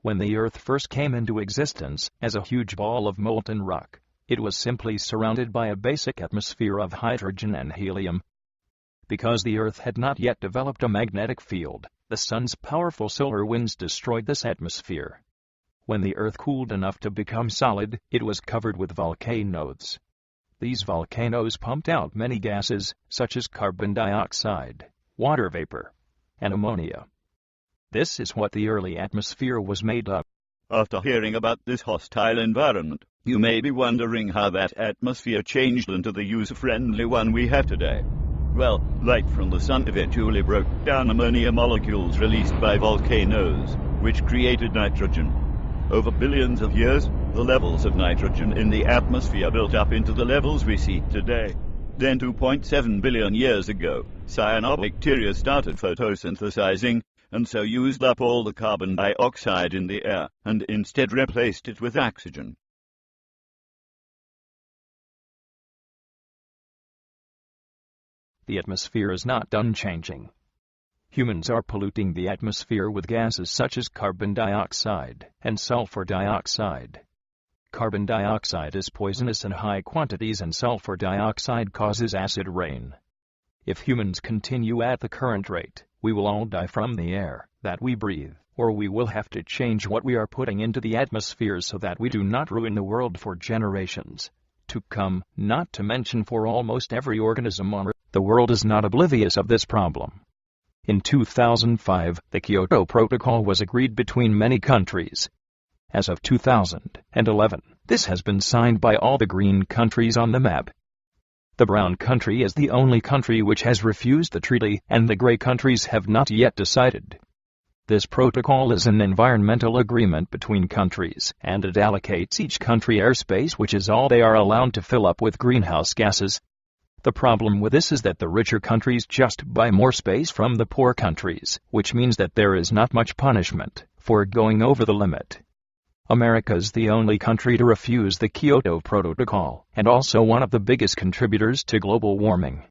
When the Earth first came into existence as a huge ball of molten rock, it was simply surrounded by a basic atmosphere of hydrogen and helium. Because the Earth had not yet developed a magnetic field, the sun's powerful solar winds destroyed this atmosphere. When the Earth cooled enough to become solid, it was covered with volcanoes. These volcanoes pumped out many gases, such as carbon dioxide, water vapor, and ammonia. This is what the early atmosphere was made of. After hearing about this hostile environment, you may be wondering how that atmosphere changed into the user-friendly one we have today. Well, light from the sun eventually broke down ammonia molecules released by volcanoes, which created nitrogen. Over billions of years, the levels of nitrogen in the atmosphere built up into the levels we see today. Then 2.7 billion years ago, cyanobacteria started photosynthesizing, and so used up all the carbon dioxide in the air, and instead replaced it with oxygen. The atmosphere is not done changing. Humans are polluting the atmosphere with gases such as carbon dioxide and sulfur dioxide. Carbon dioxide is poisonous in high quantities, and sulfur dioxide causes acid rain. If humans continue at the current rate, we will all die from the air that we breathe, or we will have to change what we are putting into the atmosphere so that we do not ruin the world for generations to come, not to mention for almost every organism on Earth. The world is not oblivious of this problem. In 2005, the Kyoto Protocol was agreed between many countries. As of 2011, this has been signed by all the green countries on the map. The brown country is the only country which has refused the treaty, and the gray countries have not yet decided. This protocol is an environmental agreement between countries, and it allocates each country airspace, which is all they are allowed to fill up with greenhouse gases. The problem with this is that the richer countries just buy more space from the poor countries, which means that there is not much punishment for going over the limit. America is the only country to refuse the Kyoto Protocol, and also one of the biggest contributors to global warming.